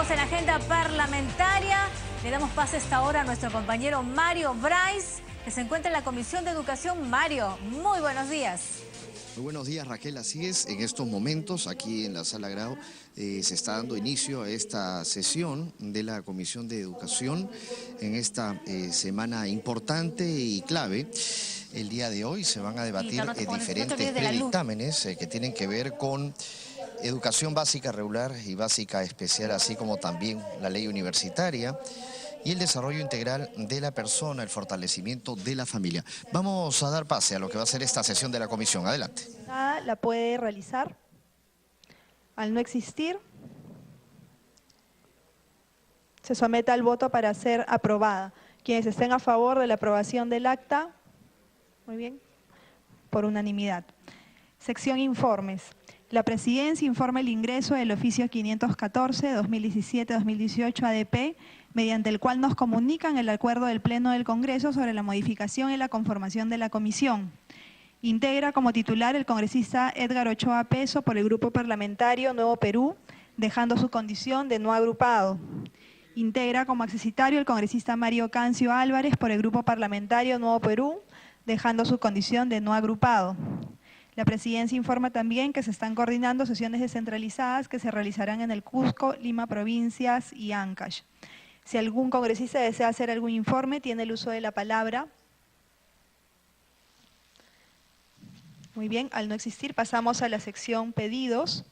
Seguimos en la agenda parlamentaria. Le damos pase a esta hora a nuestro compañero Mario Bryce, que se encuentra en la Comisión de Educación. Mario, muy buenos días. Muy buenos días, Raquel. Así es, en estos momentos aquí en la Sala Grau se está dando inicio a esta sesión de la Comisión de Educación en esta semana importante y clave. El día de hoy se van a debatir diferentes predictámenes que tienen que ver con educación básica regular y básica especial, así como también la ley universitaria y el desarrollo integral de la persona, el fortalecimiento de la familia. Vamos a dar pase a lo que va a ser esta sesión de la comisión. Adelante. La puede realizar. Al no existir, se somete al voto para ser aprobada. Quienes estén a favor de la aprobación del acta, muy bien, por unanimidad. Sección informes. La Presidencia informa el ingreso del oficio 514-2017-2018 ADP, mediante el cual nos comunican el acuerdo del Pleno del Congreso sobre la modificación y la conformación de la comisión. Integra como titular el congresista Edgar Ochoa Peso por el Grupo Parlamentario Nuevo Perú, dejando su condición de no agrupado. Integra como accesitario el congresista Mario Cancio Álvarez por el Grupo Parlamentario Nuevo Perú, dejando su condición de no agrupado. La Presidencia informa también que se están coordinando sesiones descentralizadas que se realizarán en el Cusco, Lima Provincias y Ancash. Si algún congresista desea hacer algún informe, tiene el uso de la palabra. Muy bien, al no existir, pasamos a la sección pedidos.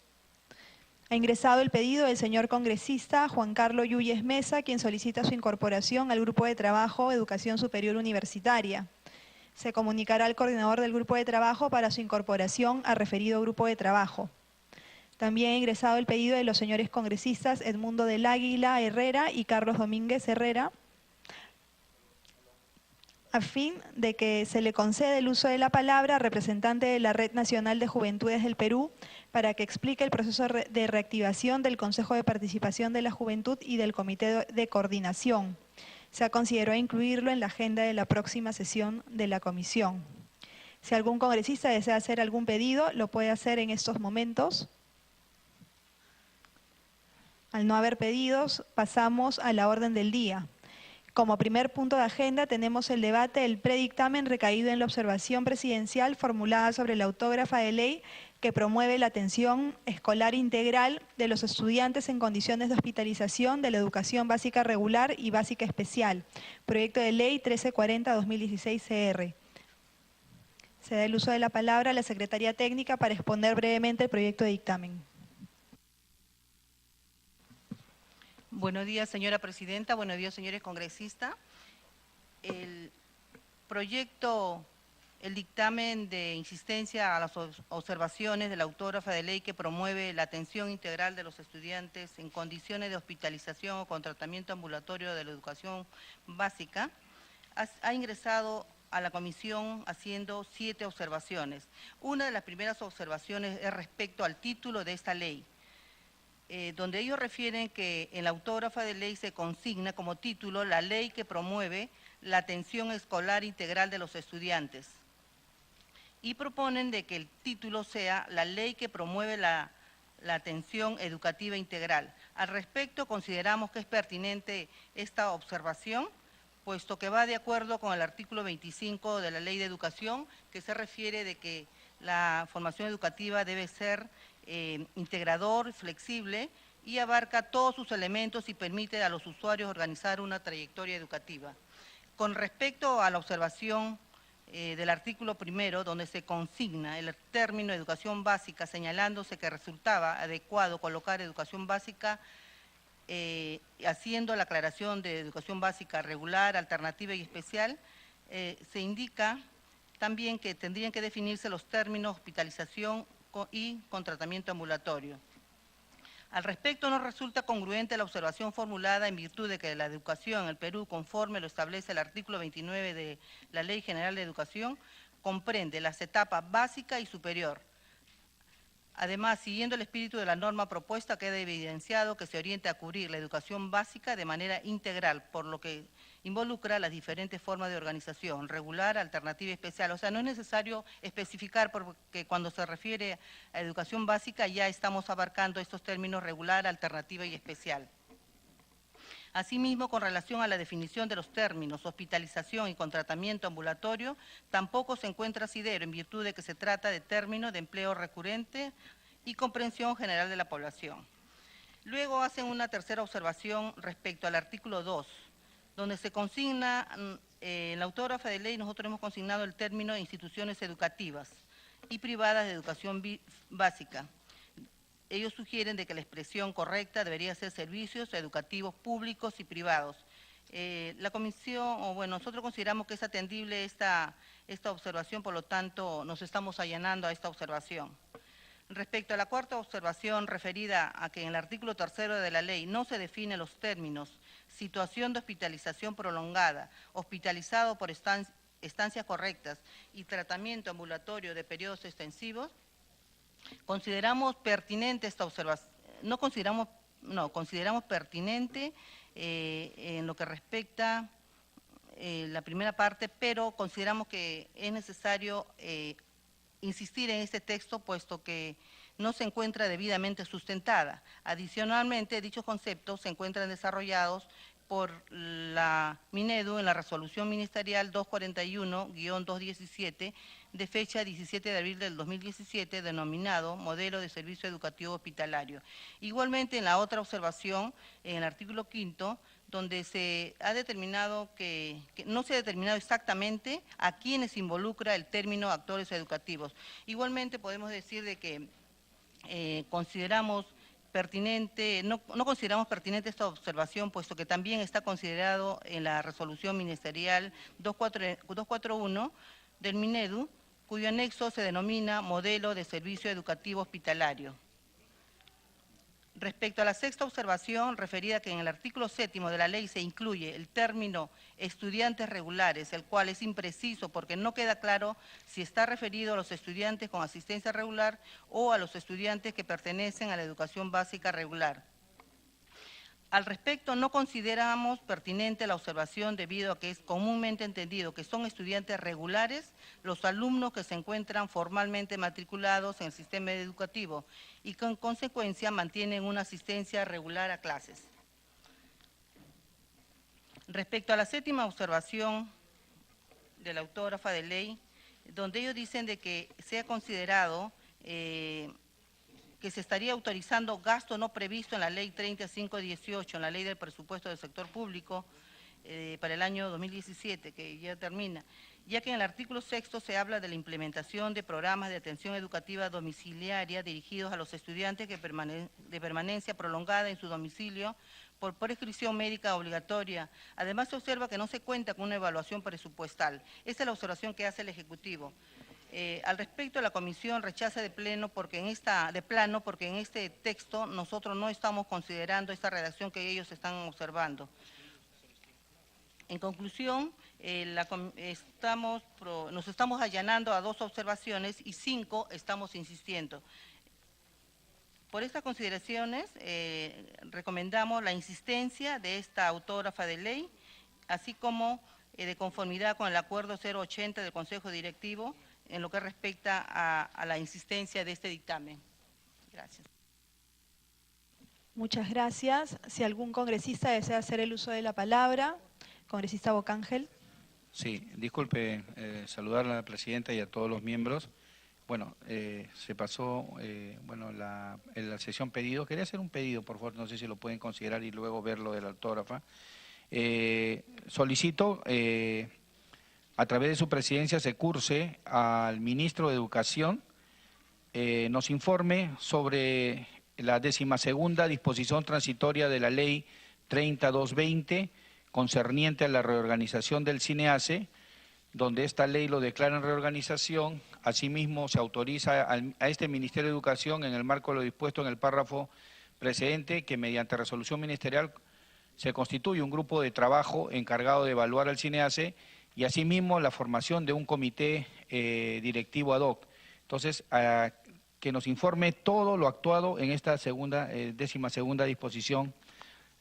Ha ingresado el pedido del señor congresista Juan Carlos Yuyes Mesa, quien solicita su incorporación al Grupo de Trabajo Educación Superior Universitaria. Se comunicará al coordinador del grupo de trabajo para su incorporación al referido grupo de trabajo. También ha ingresado el pedido de los señores congresistas Edmundo del Águila Herrera y Carlos Domínguez Herrera, a fin de que se le conceda el uso de la palabra al representante de la Red Nacional de Juventudes del Perú para que explique el proceso de reactivación del Consejo de Participación de la Juventud y del Comité de Coordinación. Se ha considerado incluirlo en la agenda de la próxima sesión de la comisión. Si algún congresista desea hacer algún pedido, lo puede hacer en estos momentos. Al no haber pedidos, pasamos a la orden del día. Como primer punto de agenda tenemos el debate del predictamen recaído en la observación presidencial formulada sobre la autógrafa de ley que promueve la atención escolar integral de los estudiantes en condiciones de hospitalización de la educación básica regular y básica especial. Proyecto de ley 1340-2016 CR. Se da el uso de la palabra a la Secretaría Técnica para exponer brevemente el proyecto de dictamen. Buenos días, señora presidenta. Buenos días, señores congresistas. El dictamen de insistencia a las observaciones de la autógrafa de ley que promueve la atención integral de los estudiantes en condiciones de hospitalización o con tratamiento ambulatorio de la educación básica, ha ingresado a la comisión haciendo 7 observaciones. Una de las primeras observaciones es respecto al título de esta ley, donde ellos refieren que en la autógrafa de ley se consigna como título la ley que promueve la atención escolar integral de los estudiantes. Y proponen de que el título sea la ley que promueve la atención educativa integral. Al respecto, consideramos que es pertinente esta observación, puesto que va de acuerdo con el artículo 25 de la Ley de Educación, que se refiere de que la formación educativa debe ser integrador, flexible y abarca todos sus elementos y permite a los usuarios organizar una trayectoria educativa. Con respecto a la observación del artículo primero, donde se consigna el término educación básica, señalándose que resultaba adecuado colocar educación básica, haciendo la aclaración de educación básica regular, alternativa y especial, se indica también que tendrían que definirse los términos hospitalización y con tratamiento ambulatorio. Al respecto, nos resulta congruente la observación formulada en virtud de que la educación en el Perú, conforme lo establece el artículo 29 de la Ley General de Educación, comprende las etapas básica y superior. Además, siguiendo el espíritu de la norma propuesta, queda evidenciado que se orienta a cubrir la educación básica de manera integral, por lo que involucra las diferentes formas de organización, regular, alternativa y especial. O sea, no es necesario especificar porque cuando se refiere a educación básica ya estamos abarcando estos términos regular, alternativa y especial. Asimismo, con relación a la definición de los términos hospitalización y con tratamiento ambulatorio, tampoco se encuentra asidero en virtud de que se trata de términos de empleo recurrente y comprensión general de la población. Luego hacen una tercera observación respecto al artículo 2, donde se consigna, en la autógrafa de ley nosotros hemos consignado el término de instituciones educativas y privadas de educación básica. Ellos sugieren de que la expresión correcta debería ser servicios educativos públicos y privados. La comisión, nosotros consideramos que es atendible esta observación, por lo tanto nos estamos allanando a esta observación. Respecto a la cuarta observación referida a que en el artículo 3 de la ley no se definen los términos situación de hospitalización prolongada, hospitalizado por estancias correctas y tratamiento ambulatorio de periodos extensivos, consideramos pertinente esta observación, consideramos pertinente en lo que respecta la primera parte, pero consideramos que es necesario insistir en este texto, puesto que no se encuentra debidamente sustentada. Adicionalmente, dichos conceptos se encuentran desarrollados por la Minedu en la resolución ministerial 241-217 de fecha 17 de abril del 2017, denominado Modelo de Servicio Educativo Hospitalario. Igualmente, en la otra observación, en el artículo 5, donde se ha determinado que no se ha determinado exactamente a quiénes involucra el término actores educativos. Igualmente podemos decir de que consideramos pertinente, no consideramos pertinente esta observación, puesto que también está considerado en la resolución ministerial 241 del Minedu, cuyo anexo se denomina Modelo de Servicio Educativo Hospitalario. Respecto a la sexta observación, referida a que en el artículo 7 de la ley se incluye el término estudiantes regulares, el cual es impreciso porque no queda claro si está referido a los estudiantes con asistencia regular o a los estudiantes que pertenecen a la educación básica regular. Al respecto, no consideramos pertinente la observación debido a que es comúnmente entendido que son estudiantes regulares los alumnos que se encuentran formalmente matriculados en el sistema educativo y que en consecuencia mantienen una asistencia regular a clases. Respecto a la séptima observación de la autógrafa de ley, donde ellos dicen de que se ha considerado que se estaría autorizando gasto no previsto en la Ley 3518, en la Ley del Presupuesto del Sector Público para el año 2017, que ya termina, ya que en el artículo 6 se habla de la implementación de programas de atención educativa domiciliaria dirigidos a los estudiantes de permanencia prolongada en su domicilio por prescripción médica obligatoria. Además, se observa que no se cuenta con una evaluación presupuestal. Esa es la observación que hace el Ejecutivo. Al respecto, la comisión rechaza de plano porque en este texto nosotros no estamos considerando esta redacción que ellos están observando. En conclusión, nos estamos allanando a 2 observaciones y 5 estamos insistiendo. Por estas consideraciones, recomendamos la insistencia de esta autógrafa de ley, así como de conformidad con el acuerdo 080 del Consejo Directivo, en lo que respecta a la insistencia de este dictamen. Gracias. Muchas gracias. Si algún congresista desea hacer el uso de la palabra, congresista Bocángel. Sí, disculpe, saludar a la presidenta y a todos los miembros. Bueno, se pasó la sesión pedido. Quería hacer un pedido, por favor, no sé si lo pueden considerar y luego ver lo de la autógrafa. Solicito a través de su presidencia se curse al ministro de Educación, nos informe sobre la 12ª disposición transitoria de la ley 30.220 concerniente a la reorganización del CINEACE, donde esta ley lo declara en reorganización. Asimismo, se autoriza a este Ministerio de Educación, en el marco de lo dispuesto en el párrafo precedente, que mediante resolución ministerial se constituye un grupo de trabajo encargado de evaluar al CINEACE y asimismo la formación de un comité directivo ad hoc. Entonces, que nos informe todo lo actuado en esta 12ª disposición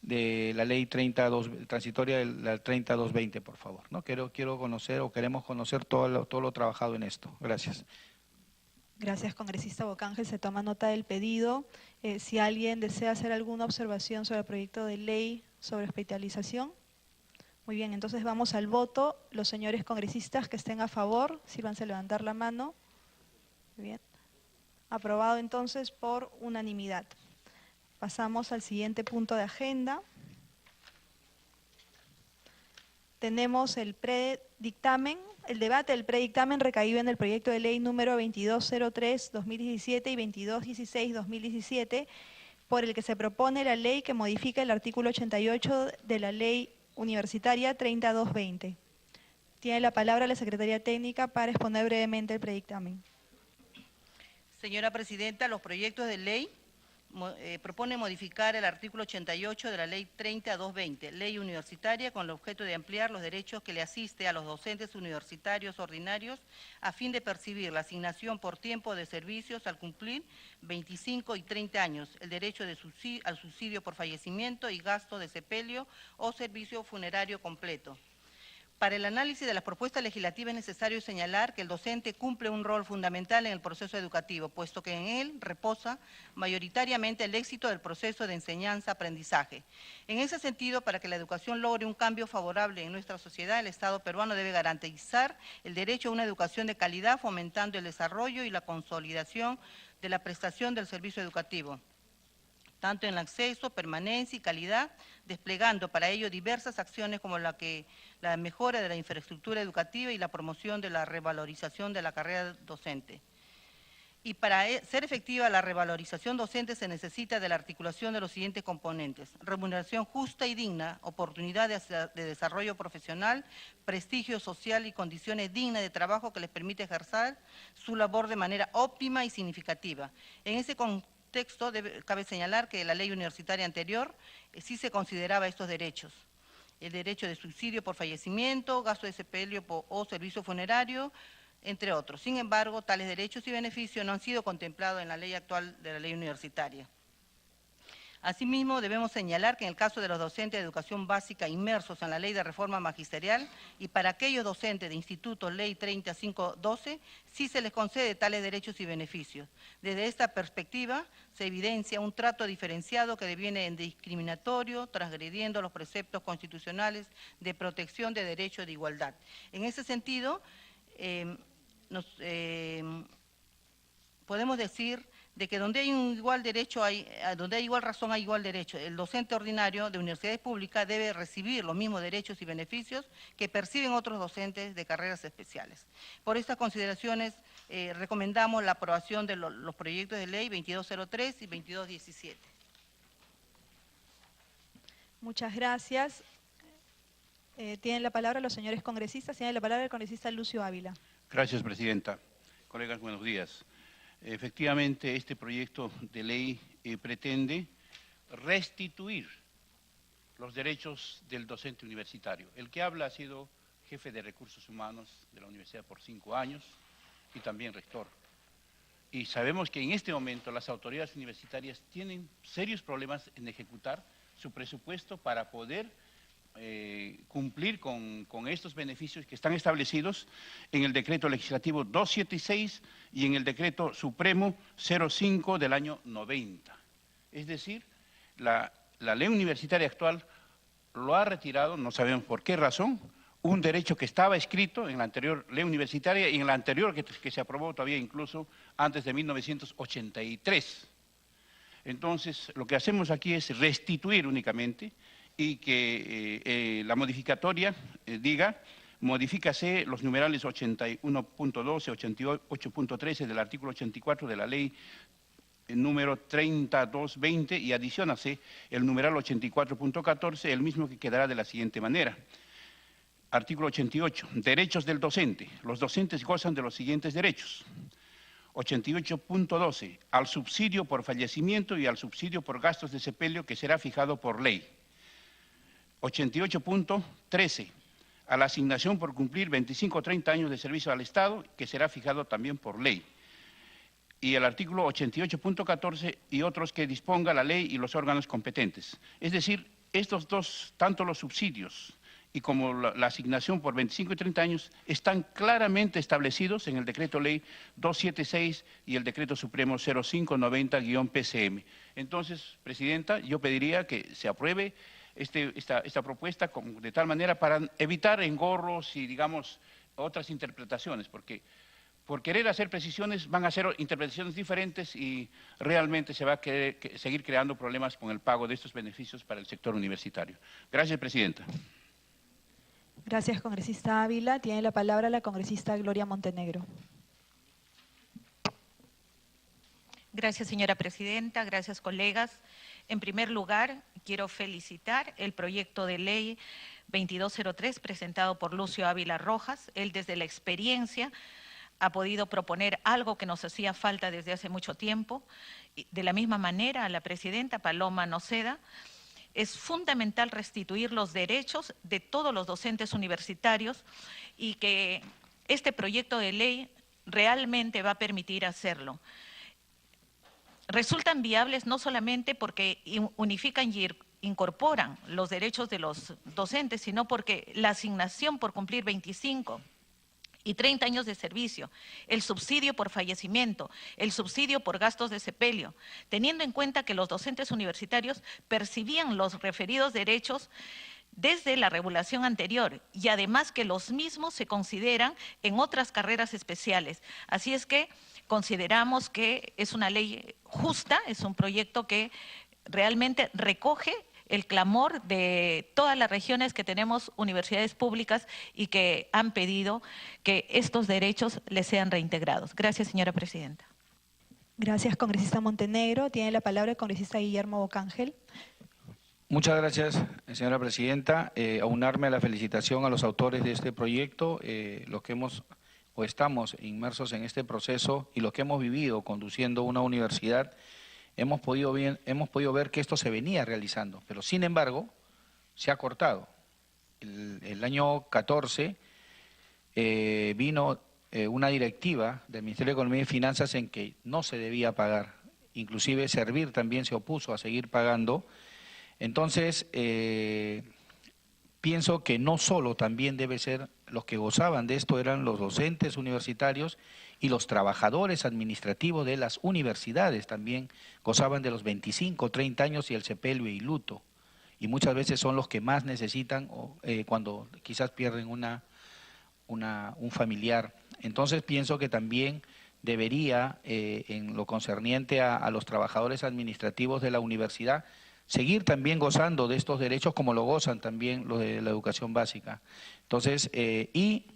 de la ley transitoria de la 30.220, por favor. ¿No? Quiero conocer o queremos conocer todo lo trabajado en esto. Gracias. Gracias, congresista Bocángel. Se toma nota del pedido. Si alguien desea hacer alguna observación sobre el proyecto de ley sobre hospitalización. Muy bien, entonces vamos al voto. Los señores congresistas que estén a favor, sírvanse a levantar la mano. Muy bien. Aprobado entonces por unanimidad. Pasamos al siguiente punto de agenda. Tenemos el predictamen. El debate del predictamen recaído en el proyecto de ley número 2203-2017 y 2216-2017, por el que se propone la ley que modifica el artículo 88 de la ley universitaria 30.220. Tiene la palabra la Secretaría Técnica para exponer brevemente el predictamen. Señora Presidenta, los proyectos de ley proponen modificar el artículo 88 de la ley 30.220, ley universitaria, con el objeto de ampliar los derechos que le asiste a los docentes universitarios ordinarios a fin de percibir la asignación por tiempo de servicios al cumplir 25 y 30 años, el derecho al subsidio por fallecimiento y gasto de sepelio o servicio funerario completo. Para el análisis de las propuestas legislativas es necesario señalar que el docente cumple un rol fundamental en el proceso educativo, puesto que en él reposa mayoritariamente el éxito del proceso de enseñanza-aprendizaje. En ese sentido, para que la educación logre un cambio favorable en nuestra sociedad, el Estado peruano debe garantizar el derecho a una educación de calidad, fomentando el desarrollo y la consolidación de la prestación del servicio educativo, tanto en el acceso, permanencia y calidad, desplegando para ello diversas acciones como la mejora de la infraestructura educativa y la promoción de la revalorización de la carrera docente. Y para ser efectiva la revalorización docente se necesita de la articulación de los siguientes componentes: remuneración justa y digna, oportunidad de desarrollo profesional, prestigio social y condiciones dignas de trabajo que les permite ejercer su labor de manera óptima y significativa. En ese contexto cabe señalar que la ley universitaria anterior sí se consideraba estos derechos: el derecho de subsidio por fallecimiento, gasto de sepelio o servicio funerario, entre otros. Sin embargo, tales derechos y beneficios no han sido contemplados en la ley actual de la ley universitaria. Asimismo, debemos señalar que en el caso de los docentes de educación básica inmersos en la ley de reforma magisterial y para aquellos docentes de institutos ley 3512, sí se les concede tales derechos y beneficios. Desde esta perspectiva se evidencia un trato diferenciado que deviene en discriminatorio, transgrediendo los preceptos constitucionales de protección de derechos de igualdad. En ese sentido, podemos decir de que donde hay un igual derecho, donde hay igual razón, hay igual derecho. El docente ordinario de universidades públicas debe recibir los mismos derechos y beneficios que perciben otros docentes de carreras especiales. Por estas consideraciones, recomendamos la aprobación de los proyectos de ley 2203 y 2217. Muchas gracias. Tienen la palabra los señores congresistas. Tiene la palabra el congresista Lucio Ávila. Gracias, Presidenta. Colegas, buenos días. Efectivamente, este proyecto de ley pretende restituir los derechos del docente universitario. El que habla ha sido jefe de recursos humanos de la universidad por 5 años y también rector. Y sabemos que en este momento las autoridades universitarias tienen serios problemas en ejecutar su presupuesto para poder cumplir con estos beneficios que están establecidos en el decreto legislativo 276 y en el decreto supremo 05 del año 90. Es decir, la ley universitaria actual lo ha retirado, no sabemos por qué razón, un derecho que estaba escrito en la anterior ley universitaria y en la anterior que se aprobó todavía incluso antes de 1983. Entonces, lo que hacemos aquí es restituir únicamente y que la modificatoria diga, modifícase los numerales 81.12, 88.13 del artículo 84 de la ley número 30.220 y adicionase el numeral 84.14, el mismo que quedará de la siguiente manera. Artículo 88, derechos del docente. Los docentes gozan de los siguientes derechos. 88.12, al subsidio por fallecimiento y al subsidio por gastos de sepelio que será fijado por ley. 88.13, a la asignación por cumplir 25 o 30 años de servicio al Estado, que será fijado también por ley. Y el artículo 88.14 y otros que disponga la ley y los órganos competentes. Es decir, estos dos, tanto los subsidios y como la asignación por 25 y 30 años están claramente establecidos en el Decreto Ley 276 y el Decreto Supremo 0590-PCM. Entonces, Presidenta, yo pediría que se apruebe esta propuesta de tal manera para evitar engorros y, digamos, otras interpretaciones, porque por querer hacer precisiones van a ser interpretaciones diferentes y realmente se va a seguir creando problemas con el pago de estos beneficios para el sector universitario. Gracias, Presidenta. Gracias, congresista Ávila. Tiene la palabra la congresista Gloria Montenegro. Gracias, señora presidenta. Gracias, colegas. En primer lugar, quiero felicitar el proyecto de ley 2203 presentado por Lucio Ávila Rojas. Él, desde la experiencia, ha podido proponer algo que nos hacía falta desde hace mucho tiempo. De la misma manera, a la presidenta Paloma Noceda, es fundamental restituir los derechos de todos los docentes universitarios y que este proyecto de ley realmente va a permitir hacerlo. Resultan viables no solamente porque unifican y incorporan los derechos de los docentes, sino porque la asignación por cumplir 25 y 30 años de servicio, el subsidio por fallecimiento, el subsidio por gastos de sepelio, teniendo en cuenta que los docentes universitarios percibían los referidos derechos desde la regulación anterior y además que los mismos se consideran en otras carreras especiales. Así es que consideramos que es una ley justa, es un proyecto que realmente recoge el clamor de todas las regiones que tenemos universidades públicas y que han pedido que estos derechos les sean reintegrados. Gracias, señora presidenta. Gracias, congresista Montenegro. Tiene la palabra el congresista Guillermo Bocángel. Muchas gracias, señora presidenta. Aunarme a la felicitación a los autores de este proyecto, los que estamos inmersos en este proceso y los que hemos vivido conduciendo una universidad. Hemos podido ver que esto se venía realizando, pero sin embargo se ha cortado. El año 14 vino una directiva del Ministerio de Economía y Finanzas en que no se debía pagar, inclusive Servir también se opuso a seguir pagando. Entonces, pienso que no solo también debe ser los que gozaban de esto eran los docentes universitarios y los trabajadores administrativos de las universidades también gozaban de los 25, 30 años y el sepelio y luto. Y muchas veces son los que más necesitan cuando quizás pierden un familiar. Entonces pienso que también debería, en lo concerniente a los trabajadores administrativos de la universidad, seguir también gozando de estos derechos como lo gozan también los de la educación básica. Entonces, y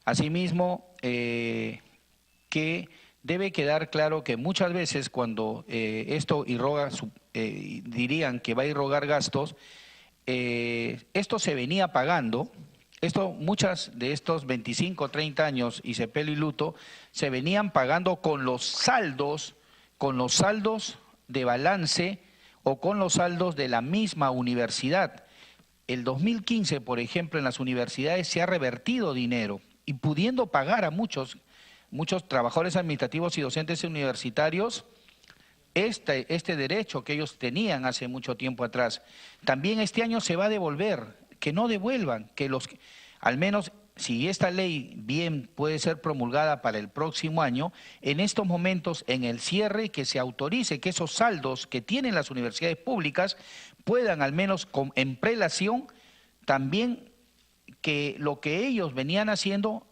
asimismo, que debe quedar claro que muchas veces cuando esto irroga, dirían que va a irrogar gastos, esto se venía pagando, muchas de estos 25, 30 años y sepelio y luto se venían pagando con los saldos de balance o con los saldos de la misma universidad. El 2015, por ejemplo, en las universidades se ha revertido dinero y pudiendo pagar a muchos trabajadores administrativos y docentes universitarios este derecho que ellos tenían hace mucho tiempo atrás. También este año se va a devolver, que no devuelvan, al menos si esta ley bien puede ser promulgada para el próximo año, en estos momentos, en el cierre, que se autorice que esos saldos que tienen las universidades públicas puedan al menos en prelación también que lo que ellos venían haciendo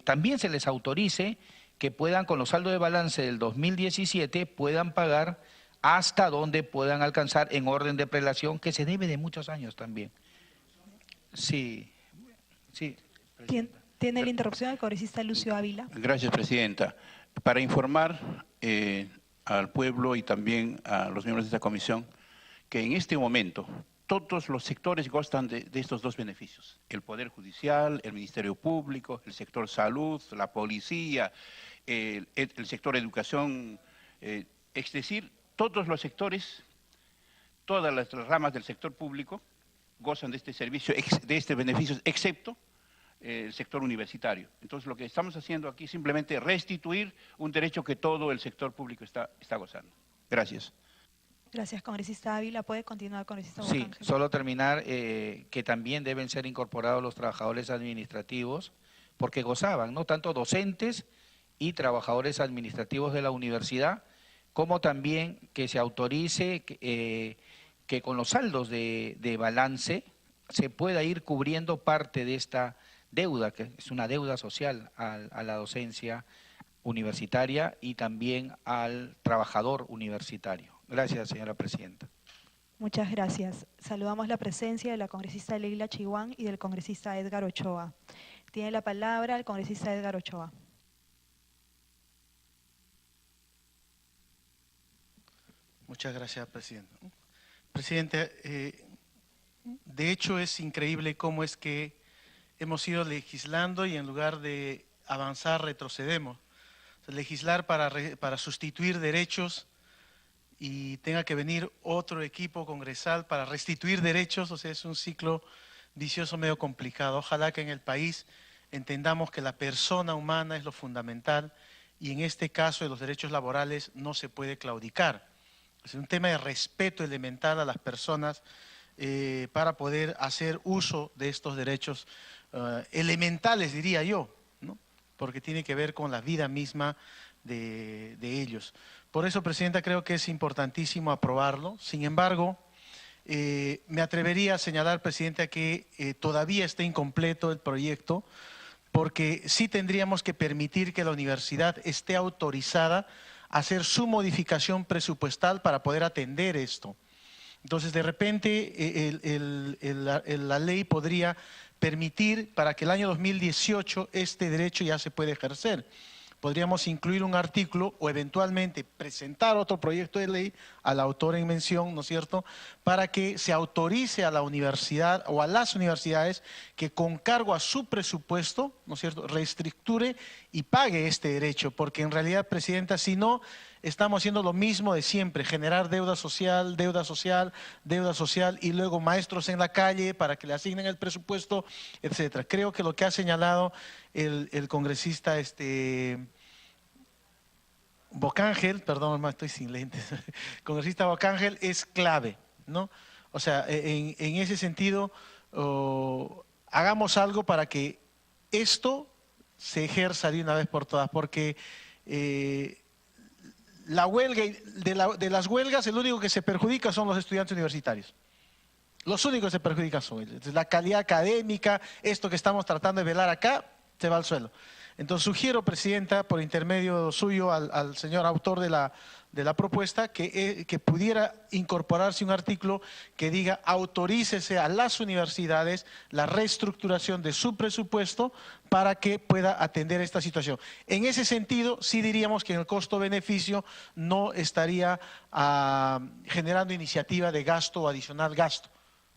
también se les autorice que puedan con los saldos de balance del 2017 puedan pagar hasta donde puedan alcanzar en orden de prelación que se debe de muchos años también. Sí. Tiene la interrupción el congresista Lucio Ávila. Gracias, presidenta. Para informar al pueblo y también a los miembros de esta comisión que en este momento todos los sectores gozan de estos dos beneficios. El Poder Judicial, el Ministerio Público, el sector salud, la policía, el sector educación, es decir, todos los sectores, todas las ramas del sector público gozan de este servicio, de este beneficio, excepto el sector universitario. Entonces, lo que estamos haciendo aquí es simplemente restituir un derecho que todo el sector público está gozando. Gracias. Gracias, congresista Ávila. ¿Puede continuar, congresista Sí, Bocángel? solo terminar que también deben ser incorporados los trabajadores administrativos, porque gozaban, ¿no? Tanto docentes y trabajadores administrativos de la universidad, como también que se autorice que con los saldos de balance se pueda ir cubriendo parte de esta deuda, que es una deuda social a la docencia universitaria y también al trabajador universitario. Gracias, señora presidenta. Muchas gracias. Saludamos la presencia de la congresista Leila Chihuán y del congresista Edgar Ochoa. Tiene la palabra el congresista Edgar Ochoa. Muchas gracias, presidente. Presidente, de hecho es increíble cómo es que hemos ido legislando y en lugar de avanzar retrocedemos. O sea, legislar para sustituir derechos y tenga que venir otro equipo congresal para restituir derechos, o sea, es un ciclo vicioso medio complicado. Ojalá que en el país entendamos que la persona humana es lo fundamental y en este caso de los derechos laborales no se puede claudicar. Es un tema de respeto elemental a las personas para poder hacer uso de estos derechos elementales, diría yo, ¿no? Porque tiene que ver con la vida misma de ellos. Por eso, presidenta, creo que es importantísimo aprobarlo. Sin embargo, me atrevería a señalar, presidenta, que todavía está incompleto el proyecto, porque sí tendríamos que permitir que la universidad esté autorizada a hacer su modificación presupuestal para poder atender esto. Entonces, de repente, la ley podría permitir para que el año 2018 este derecho ya se pueda ejercer. Podríamos incluir un artículo o eventualmente presentar otro proyecto de ley al autor en mención, ¿no es cierto?, para que se autorice a la universidad o a las universidades que con cargo a su presupuesto, ¿no es cierto?, reestructure y pague este derecho, porque en realidad, presidenta, si no, estamos haciendo lo mismo de siempre, generar deuda social, deuda social, deuda social y luego maestros en la calle para que le asignen el presupuesto, etcétera. Creo que lo que ha señalado el congresista Bocángel, perdón, estoy sin lentes, congresista Bocángel es clave, ¿no? O sea, en ese sentido, hagamos algo para que esto se ejerza de una vez por todas, porque la huelga, de las huelgas, el único que se perjudica son los estudiantes universitarios. Los únicos que se perjudican son ellos. Entonces, la calidad académica, esto que estamos tratando de velar acá, se va al suelo. Entonces, sugiero, presidenta, por intermedio suyo al señor autor de la propuesta, que pudiera incorporarse un artículo que diga autorícese a las universidades la reestructuración de su presupuesto para que pueda atender esta situación. En ese sentido, sí diríamos que en el costo-beneficio no estaría generando iniciativa de gasto o adicional gasto.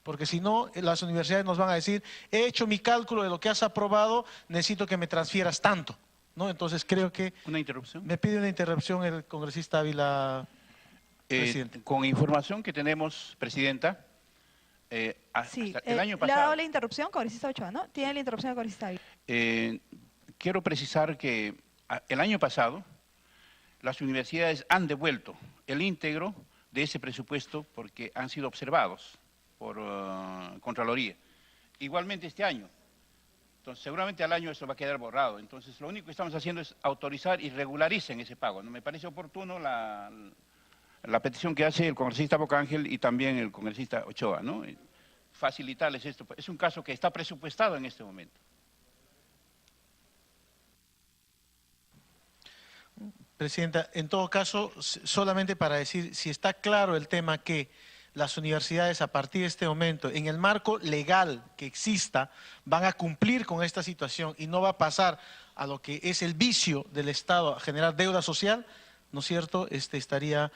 Porque si no, las universidades nos van a decir, he hecho mi cálculo de lo que has aprobado, necesito que me transfieras tanto, ¿no? Entonces creo que… ¿Una interrupción? Me pide una interrupción el congresista Ávila, presidente. Con información que tenemos, presidenta, Sí, el año le ha pasado… dado la interrupción, congresista Ochoa, ¿no? Tiene la interrupción del congresista Ávila. Quiero precisar que el año pasado las universidades han devuelto el íntegro de ese presupuesto porque han sido observados por Contraloría. Igualmente este año. Entonces, seguramente al año eso va a quedar borrado. Entonces, lo único que estamos haciendo es autorizar y regularicen ese pago. ¿No? Me parece oportuno la petición que hace el congresista Bocángel y también el congresista Ochoa, ¿no? Facilitarles esto. Es un caso que está presupuestado en este momento. Presidenta, en todo caso, solamente para decir, si está claro el tema que las universidades a partir de este momento, en el marco legal que exista, van a cumplir con esta situación y no va a pasar a lo que es el vicio del Estado a generar deuda social, ¿no es cierto?, estaría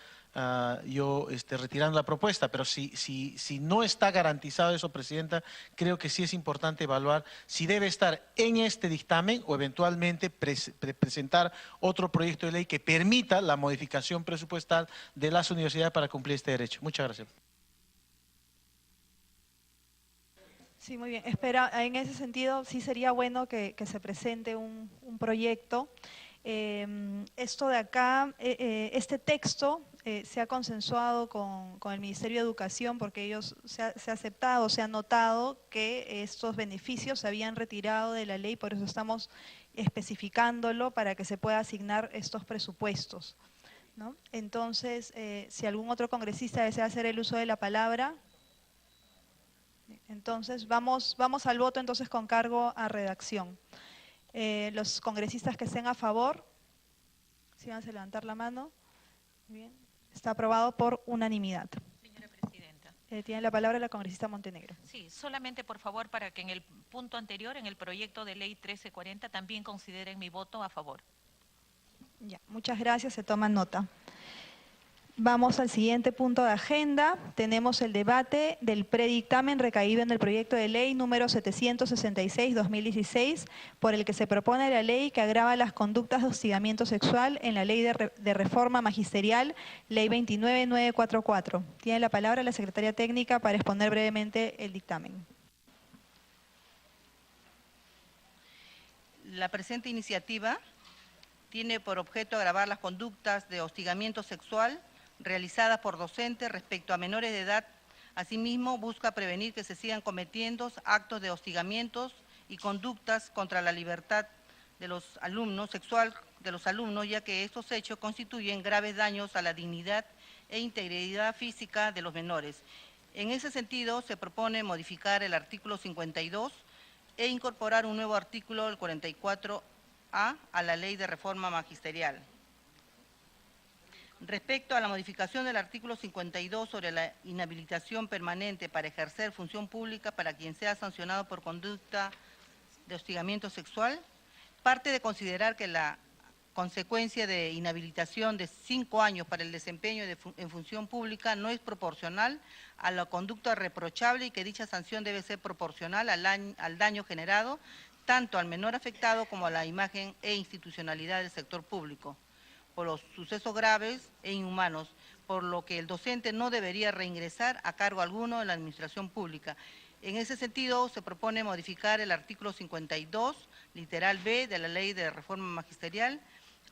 yo retirando la propuesta. Pero si no está garantizado eso, presidenta, creo que sí es importante evaluar si debe estar en este dictamen o eventualmente presentar otro proyecto de ley que permita la modificación presupuestal de las universidades para cumplir este derecho. Muchas gracias. Sí, muy bien. Espera, en ese sentido sí sería bueno que se presente un proyecto Esto de acá, este texto se ha consensuado con el Ministerio de Educación porque ellos se ha aceptado, se ha notado que estos beneficios se habían retirado de la ley, por eso estamos especificándolo para que se pueda asignar estos presupuestos, ¿no? Entonces, si algún otro congresista desea hacer el uso de la palabra, entonces vamos al voto entonces con cargo a redacción. Los congresistas que estén a favor, síganse levantar la mano. Muy bien. Está aprobado por unanimidad. Señora Presidenta. Tiene la palabra la congresista Montenegro. Sí, solamente por favor para que en el punto anterior, en el proyecto de ley 1340, también consideren mi voto a favor. Ya, muchas gracias, se toma nota. Vamos al siguiente punto de agenda. Tenemos el debate del predictamen recaído en el proyecto de ley número 766-2016, por el que se propone la ley que agrava las conductas de hostigamiento sexual en la ley de reforma magisterial, ley 29944. Tiene la palabra la secretaria técnica para exponer brevemente el dictamen. La presente iniciativa tiene por objeto agravar las conductas de hostigamiento sexual realizadas por docentes respecto a menores de edad. Asimismo, busca prevenir que se sigan cometiendo actos de hostigamientos y conductas contra la libertad de los alumnos, sexual de los alumnos, ya que estos hechos constituyen graves daños a la dignidad e integridad física de los menores. En ese sentido, se propone modificar el artículo 52 e incorporar un nuevo artículo, el 44A, a la Ley de Reforma Magisterial. Respecto a la modificación del artículo 52 sobre la inhabilitación permanente para ejercer función pública para quien sea sancionado por conducta de hostigamiento sexual, parte de considerar que la consecuencia de inhabilitación de 5 años para el desempeño en función pública no es proporcional a la conducta reprochable y que dicha sanción debe ser proporcional al daño generado tanto al menor afectado como a la imagen e institucionalidad del sector público, por los sucesos graves e inhumanos, por lo que el docente no debería reingresar a cargo alguno en la administración pública. En ese sentido, se propone modificar el artículo 52, literal B, de la Ley de Reforma Magisterial,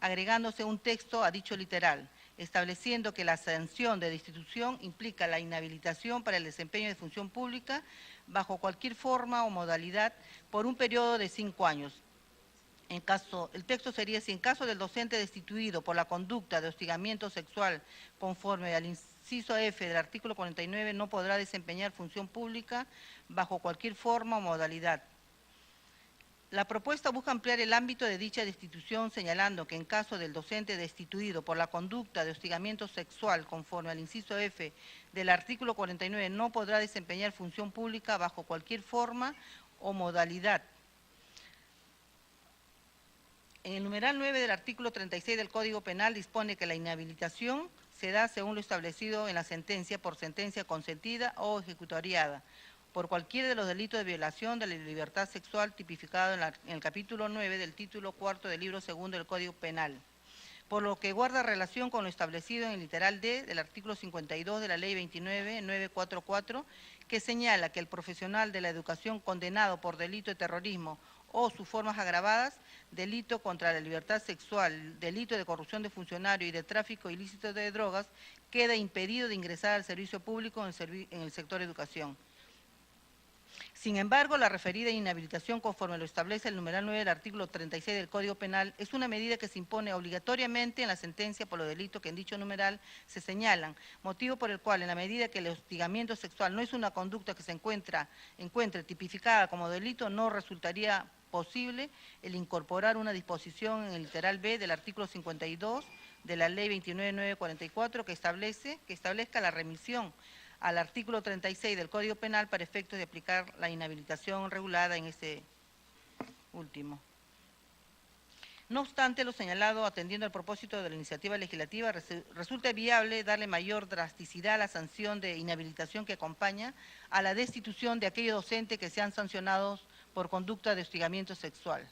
agregándose un texto a dicho literal, estableciendo que la sanción de destitución implica la inhabilitación para el desempeño de función pública bajo cualquier forma o modalidad por un periodo de 5 años. El texto sería: si en caso del docente destituido por la conducta de hostigamiento sexual conforme al inciso F del artículo 49 no podrá desempeñar función pública bajo cualquier forma o modalidad. La propuesta busca ampliar el ámbito de dicha destitución, señalando que en caso del docente destituido por la conducta de hostigamiento sexual conforme al inciso F del artículo 49 no podrá desempeñar función pública bajo cualquier forma o modalidad. En el numeral 9 del artículo 36 del Código Penal dispone que la inhabilitación se da según lo establecido en la sentencia, por sentencia consentida o ejecutoriada, por cualquiera de los delitos de violación de la libertad sexual tipificado en el capítulo 9 del título 4 del libro 2 del Código Penal, por lo que guarda relación con lo establecido en el literal D del artículo 52 de la Ley 29944, que señala que el profesional de la educación condenado por delito de terrorismo o sus formas agravadas, delito contra la libertad sexual, delito de corrupción de funcionario y de tráfico ilícito de drogas, queda impedido de ingresar al servicio público en el sector educación. Sin embargo, la referida inhabilitación, conforme lo establece el numeral 9 del artículo 36 del Código Penal, es una medida que se impone obligatoriamente en la sentencia por los delitos que en dicho numeral se señalan, motivo por el cual, en la medida que el hostigamiento sexual no es una conducta que se encuentre tipificada como delito, no resultaría posible el incorporar una disposición en el literal B del artículo 52 de la Ley 29944 que establezca la remisión al artículo 36 del Código Penal para efectos de aplicar la inhabilitación regulada en ese último. No obstante, lo señalado, atendiendo al propósito de la iniciativa legislativa, resulta viable darle mayor drasticidad a la sanción de inhabilitación que acompaña a la destitución de aquellos docentes que sean sancionados por conducta de hostigamiento sexual.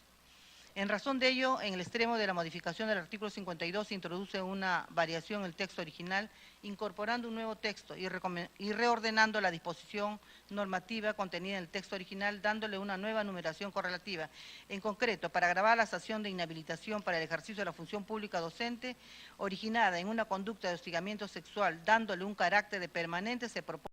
En razón de ello, en el extremo de la modificación del artículo 52 se introduce una variación en el texto original, incorporando un nuevo texto y reordenando la disposición normativa contenida en el texto original, dándole una nueva numeración correlativa. En concreto, para agravar la sanción de inhabilitación para el ejercicio de la función pública docente, originada en una conducta de hostigamiento sexual, dándole un carácter de permanente, se propone